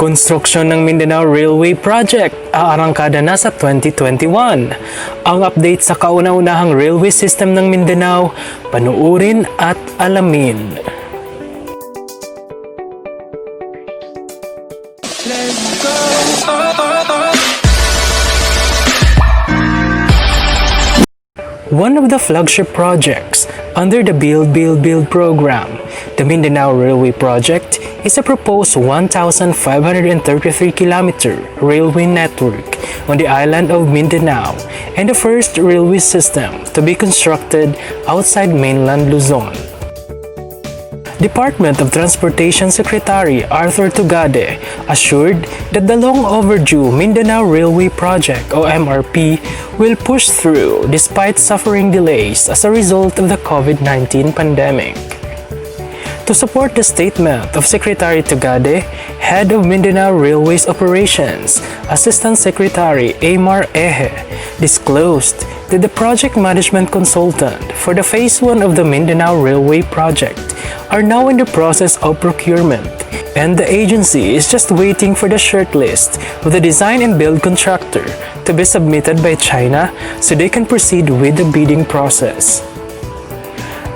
Konstruksyon ng Mindanao Railway Project aarangkada na sa 2021. Ang update sa kauna-unahang railway system ng Mindanao, panuurin at alamin. One of the flagship projects under the Build program, the Mindanao Railway Project is a proposed 1,533-kilometer railway network on the island of Mindanao and the first railway system to be constructed outside mainland Luzon. Department of Transportation Secretary Arthur Tugade assured that the long overdue Mindanao Railway Project o MRP will push through despite suffering delays as a result of the COVID-19 pandemic. To support the statement of Secretary Tugade, Head of Mindanao Railways Operations, Assistant Secretary Eymard Eje, disclosed that the project management consultant for the Phase 1 of the Mindanao Railway Project are now in the process of procurement, and the agency is just waiting for the shortlist of the design and build contractor to be submitted by China so they can proceed with the bidding process.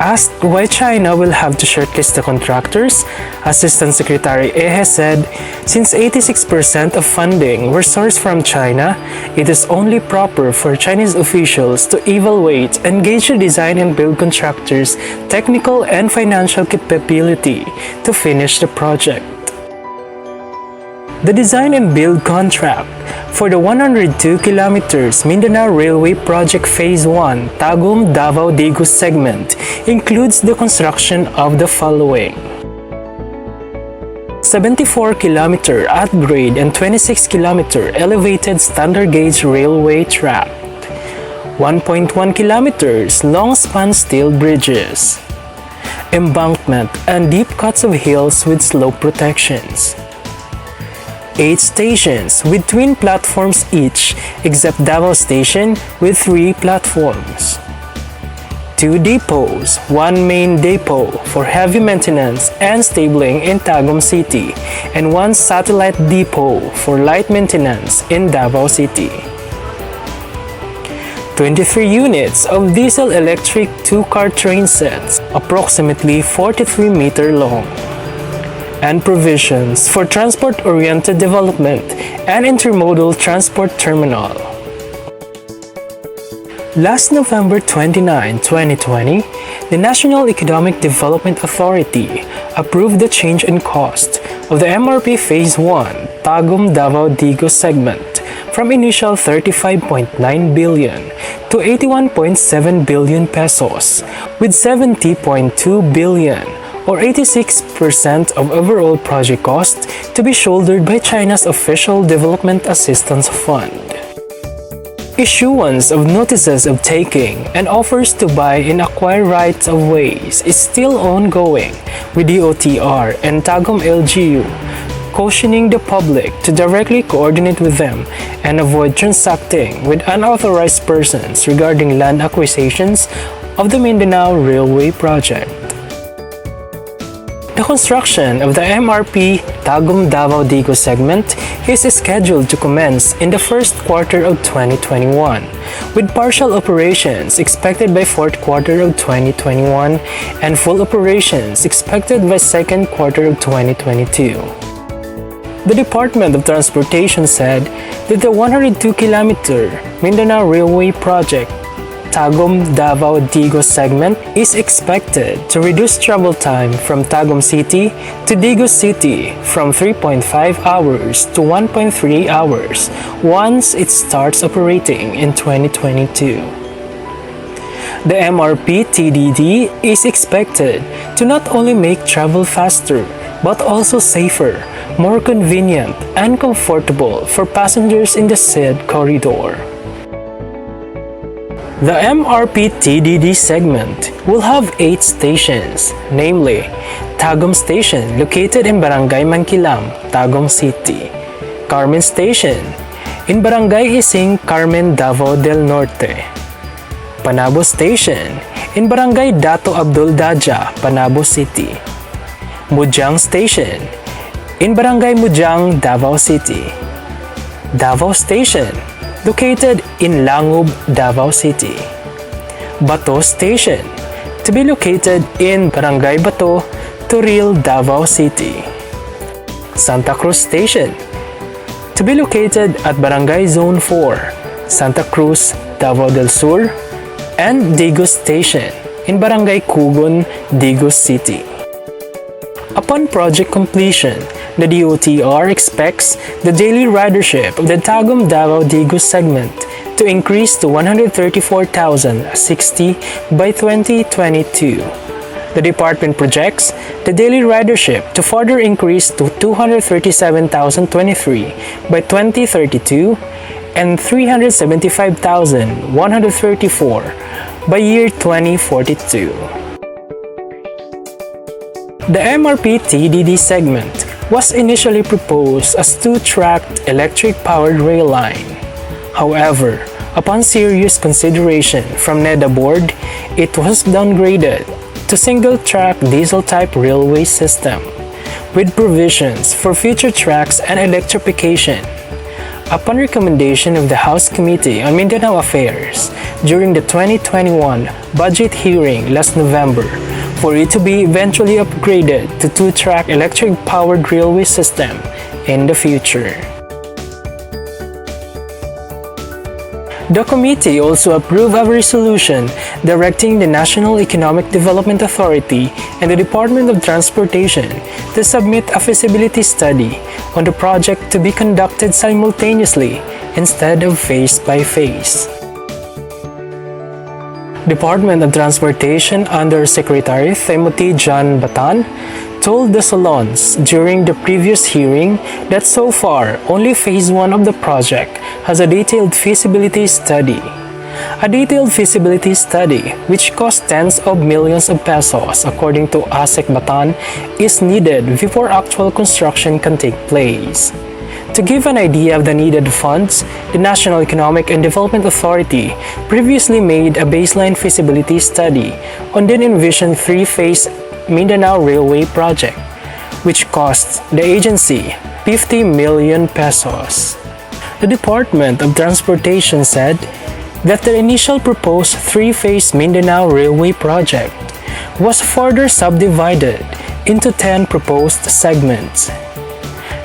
Asked why China will have to shortlist the contractors, Assistant Secretary Eje said, since 86% of funding were sourced from China, it is only proper for Chinese officials to evaluate and gauge the design and build contractors' technical and financial capability to finish the project. The design and build contract for the 102 kilometers Mindanao Railway Project Phase 1 Tagum, Davao, Digos segment includes the construction of the following: 74-kilometer at-grade and 26-kilometer elevated standard gauge railway track, 1.1 kilometers long-span steel bridges, embankment and deep cuts of hills with slope protections, 8 stations with twin platforms each except Davao Station with 3 platforms, 2 depots, 1 main depot for heavy maintenance and stabling in Tagum City, and 1 satellite depot for light maintenance in Davao City. 23 units of diesel-electric 2-car train sets, approximately 43-meter long, and provisions for transport-oriented development and intermodal transport terminal. Last November 29, 2020, the National Economic Development Authority approved the change in cost of the MRP Phase 1 Tagum Davao Digos segment from initial 35.9 billion to 81.7 billion pesos, with 70.2 billion or 86% of overall project cost to be shouldered by China's Official Development Assistance Fund. Issuance of notices of taking and offers to buy and acquire rights of ways is still ongoing, with DOTR and Tagum LGU cautioning the public to directly coordinate with them and avoid transacting with unauthorized persons regarding land acquisitions of the Mindanao Railway Project. The construction of the MRP Tagum Davao Digos segment is scheduled to commence in the first quarter of 2021, with partial operations expected by fourth quarter of 2021 and full operations expected by second quarter of 2022. The Department of Transportation said that the 102-kilometer Mindanao Railway Project Tagum Davao Digos segment is expected to reduce travel time from Tagum City to Digos City from 3.5 hours to 1.3 hours once it starts operating in 2022. The MRP-TDD is expected to not only make travel faster but also safer, more convenient, and comfortable for passengers in the said corridor. The MRP-TDD segment will have 8 stations, namely Tagum Station located in Barangay Mangkilam, Tagum City, Carmen Station in Barangay Ising, Carmen, Davao del Norte, Panabo Station in Barangay Dato Abdul Daja, Panabo City, Mujang Station in Barangay Mujang, Davao City. Davao Station, located in Langob, Davao City. Bato Station, to be located in Barangay Bato, Toril, Davao City. Santa Cruz Station, to be located at Barangay Zone 4, Santa Cruz, Davao del Sur, and Digos Station in Barangay Cugon, Digos City. Upon project completion, the DOTR expects the daily ridership of the Tagum Davao Digos segment to increase to 134,060 by 2022. The department projects the daily ridership to further increase to 237,023 by 2032 and 375,134 by year 2042. The MRP-TDD segment was initially proposed as two-tracked electric-powered rail line. However, upon serious consideration from NEDA board, it was downgraded to single-track diesel-type railway system with provisions for future tracks and electrification. Upon recommendation of the House Committee on Mindanao Affairs during the 2021 budget hearing last November, for it to be eventually upgraded to two-track electric-powered railway system in the future. The committee also approved a resolution directing the National Economic Development Authority and the Department of Transportation to submit a feasibility study on the project to be conducted simultaneously instead of phase by phase. Department of Transportation Under Secretary Timothy John Batan told the salons during the previous hearing that so far only phase 1 of the project has a detailed feasibility study. A detailed feasibility study, which costs tens of millions of pesos according to Asec Batan, is needed before actual construction can take place. To give an idea of the needed funds, the National Economic and Development Authority previously made a baseline feasibility study on the envisioned three-phase Mindanao Railway Project, which costs the agency 50 million pesos. The Department of Transportation said that the initial proposed three-phase Mindanao Railway Project was further subdivided into 10 proposed segments.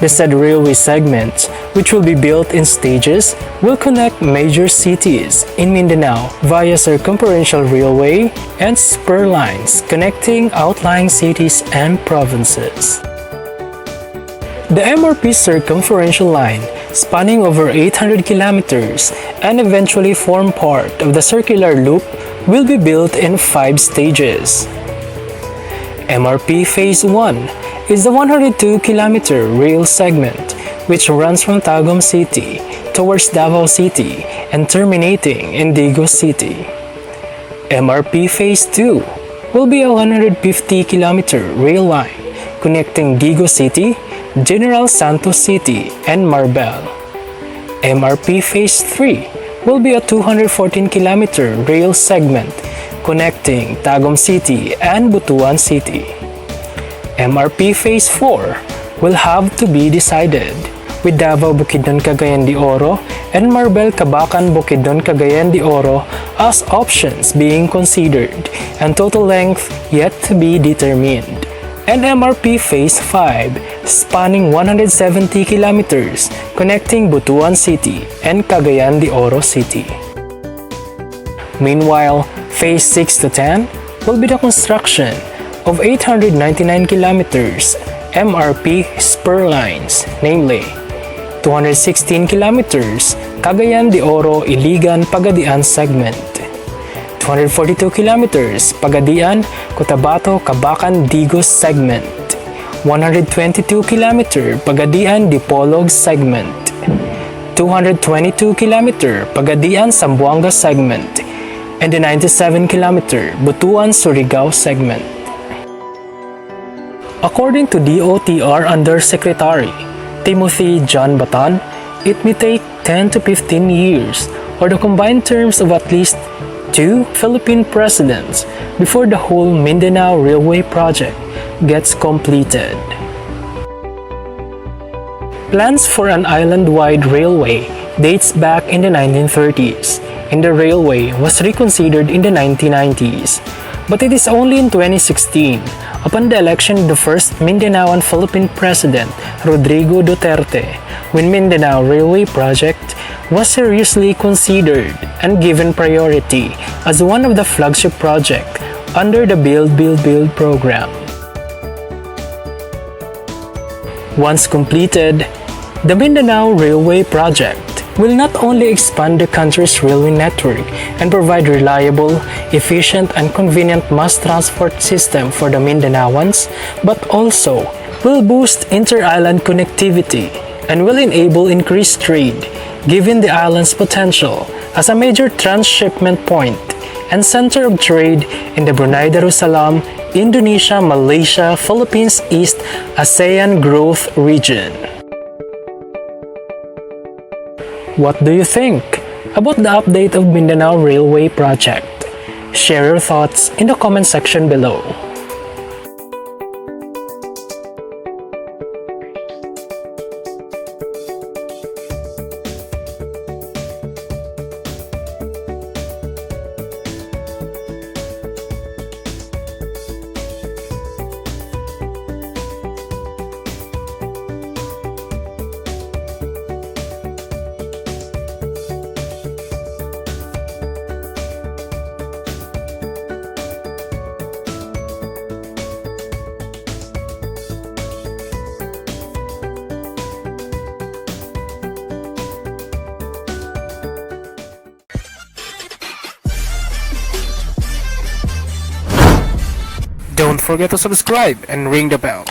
The said railway segments, which will be built in stages, will connect major cities in Mindanao via circumferential railway and spur lines connecting outlying cities and provinces. The MRP circumferential line, spanning over 800 kilometers and eventually form part of the circular loop, will be built in 5 stages. MRP Phase 1 is the 102-kilometer rail segment which runs from Tagum City towards Davao City and terminating in Digos City. MRP Phase 2 will be a 150-kilometer rail line connecting Digos City, General Santos City, and Marbel. MRP Phase 3 will be a 214-kilometer rail segment connecting Tagum City and Butuan City. MRP Phase 4 will have to be decided, with Davao Bukidnon Cagayan de Oro and Marbel Cabacan Bukidnon Cagayan de Oro as options being considered and total length yet to be determined. And MRP Phase 5 spanning 170 kilometers connecting Butuan City and Cagayan de Oro City. Meanwhile, Phase 6 to 10 will be the construction of 899 kilometers MRP spur lines, namely 216 kilometers Cagayan de Oro Iligan Pagadian segment, 242 kilometers Pagadian Cotabato Cabacan Digos segment, 122 kilometer Pagadian Dipolog segment, 222 kilometer Pagadian Zamboanga segment, and the 97 kilometer Butuan Surigao segment. According to DOTR Undersecretary Timothy John Batan, it may take 10 to 15 years or the combined terms of at least 2 Philippine presidents before the whole Mindanao Railway Project gets completed. Plans for an island-wide railway dates back in the 1930s, and the railway was reconsidered in the 1990s. But it is only in 2016, upon the election of the first Mindanaoan Philippine President, Rodrigo Duterte, when Mindanao Railway Project was seriously considered and given priority as one of the flagship projects under the Build program. Once completed, the Mindanao Railway Project will not only expand the country's railway network and provide reliable, efficient, and convenient mass transport system for the Mindanaoans, but also will boost inter-island connectivity and will enable increased trade, given the island's potential as a major transshipment point and center of trade in the Brunei Darussalam, Indonesia, Malaysia, Philippines East ASEAN Growth Region. What do you think about the update of Mindanao Railway Project? Share your thoughts in the comment section below. Don't forget to subscribe and ring the bell.